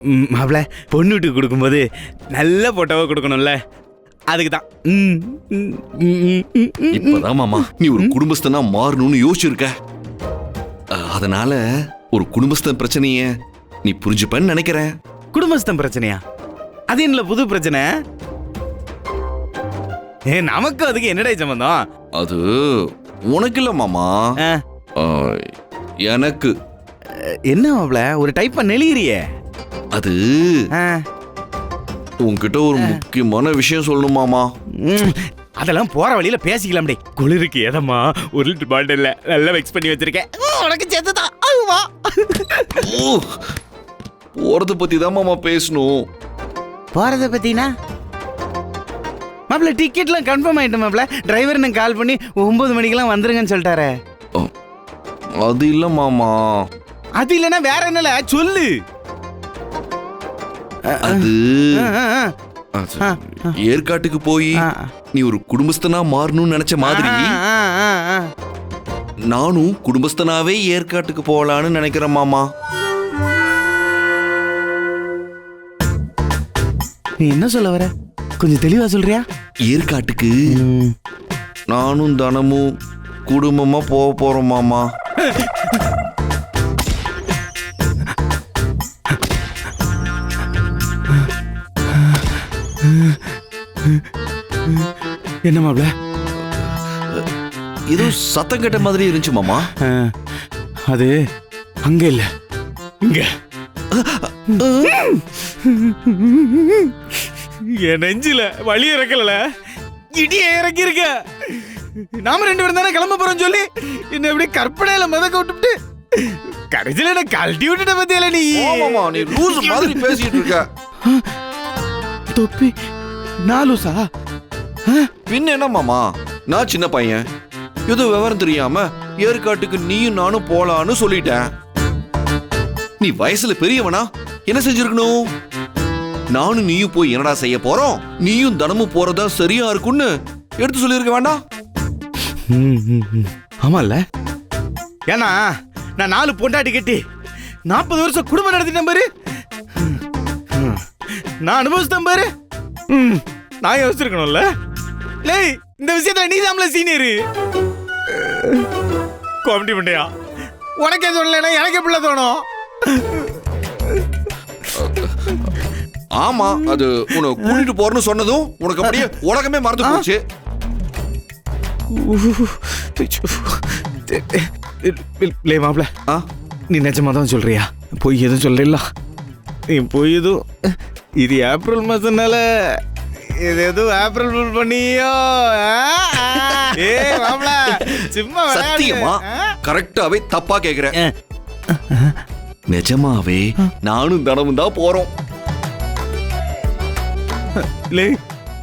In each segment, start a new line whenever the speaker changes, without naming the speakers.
மாப்பிள பொண்ணு வீட்டுக்கு கொடுக்கும்போது நல்ல போட்டோவை கொடுக்கணும்ல, அதுக்கு தான்.
இப்பதான் மாமா நீ ஒரு குடும்பஸ்தனா மாறணும்னு யோசிச்சிருக்க. அதனால ஒரு குடும்பஸ்தன் பிரச்சனைய நீ புரிஞ்சுப்பன்னு நினைக்கிறேன்.
குடும்பஸ்தம் பிரச்சனையா? அது என்ன புது பிரச்சனை? நமக்கு அதுக்கு என்னடா சம்பந்தம்?
அது உனக்கு இல்ல மாமா, எனக்கு.
என்ன மாப்பிள ஒரு டைப்பா நெளியறியே?
அது உன்கிட்ட ஒரு முக்கியமான விஷயம் சொல்லணும் மாமா.
அதெல்லாம் போற வழியில பேசிக்கலாம். குளிருக்கு ஏதம்மா 1 லிட்டர் பாட்டில்ல நல்லா மிக்ஸ் பண்ணி வச்சிருக்கேன், உனக்கு சேர்த்துதான்.
போறத பத்தி தான் மாமா பேசணும்.
போறத பத்தினா மாப்பிள டிக்கெட்லாம் கன்ஃபார்ம் ஆயிட்டேன் மாப்பிள. டிரைவர் நான் கால் பண்ணி 9 மணிக்கெல்லாம் வந்துருங்கன்னு சொல்லிட்டாரு.
அது இல்ல மாமா.
அது இல்லனா வேற என்னல சொல்லு.
அது ஏற்காட்டுக்கு போய் நீ ஒரு குடும்பஸ்தனா மாறணும்னு நினைச்ச மாதிரி நானும் குடும்பஸ்தனாவே ஏற்காட்டுக்கு போகலான்னு நினைக்கிறேன் மாமா.
நீ என்ன சொல்ல வர? கொஞ்சம் தெளிவா சொல்றியா?
ஏற்காட்டுக்கு நானும் தனமும் குடும்பமா போக போறோம் மாமா.
என்ன மாப்ள?
ஏதோ சத்தம் கேட்ட மாதிரி இருந்துச்சு மாமா.
அது அங்க இல்ல, இங்க. என் நெஞ்சில வலி இறக்கல, இடிய இறக்கி இருக்க. நாம 2 பேரும் தானே கிளம்ப போறோம் சொல்லி என்ன எப்படி கற்பனையில மிதக்க விட்டுட்டு கடைசியில என்ன கழட்டி விட்டுட்ட பத்தியில நீ.
நீ லூஸ் மாதிரி பேசிட்டு இருக்க.
தொப்பி நான் லூசா?
பின்ன என்ன மாமா, நான் சின்ன பையன், ஏதோ விவரம் தெரியாம ஏற்காட்டுக்கு நீயும் நானும் போலான்னு சொல்லிட்டேன். நீ வயசுல பெரியவனா என்ன செஞ்சிருக்கணும்? நானும் நீயும் போய் என்னடா செய்ய போறோம், நீயும் தனமும் போறதா சரியா இருக்கும்னு எடுத்து சொல்லிருக்க வேண்டாம்?
ஆமால, ஏன்னா நான் 4 பொண்டாட்டி கட்டி 40 வருஷம் குடும்பம் நடத்திட்டேன் பாரு. நான் அனுபவிச்சிட்டேன் பாரு. நான் யோசிச்சிருக்கணும்ல. இந்த விஷயத்துல நீ தான் சீனியரு. காமெடி பண்ணியா? உனக்கே சொல்லலைன்னா எனக்கு எப்படி தோணும்?
ஆமா, அது உன்னை கூட்டிட்டு போறேன்னு சொன்னதும் உனக்கு அப்படியே உலகமே மறந்து போச்சு.
மாப்ள, நீ நிஜமா தான் சொல்றியா? பொய் எதுவும் சொல்றீங்களா? நீ பொய் எதுவும், இது ஏப்ரல் மாசம்னால இது எதுவும் ஏப்ரல் ஃபுல் பண்ணியோ? மாப்ள சும்மா
சத்தியமா கரெக்டாவே தப்பா கேக்குறேன். நிஜமாவே நானும் தனமும் தான் போறோம்.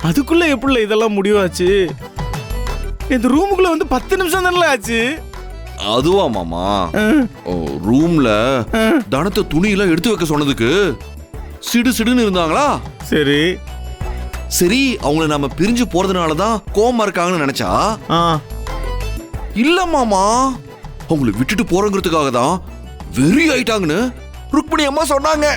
அதுக்குள்ள எப்படி இதெல்லாம் முடிவாச்சு? இந்த ரூமுக்குள்ள வந்து 10 நிமிஷம் தானே ஆச்சு.
அதுவா மாமா, ரூம்ல தனத்தை துணியெல்லாம் எடுத்து வைக்க சொன்னதுக்கு சிடு சிடுன்னு இருந்தாங்களா?
சரி
சரி, அவங்கள நாம பிரிஞ்சு போறதுனாலதான் கோவமா இருக்காங்கன்னு நினைச்சா, இல்ல மாமா, அவங்கள விட்டுட்டு போறங்கிறதுக்காக தான் வெறி ஆயிட்டாங்கன்னு ருக்மிணி அம்மா சொன்னாங்க.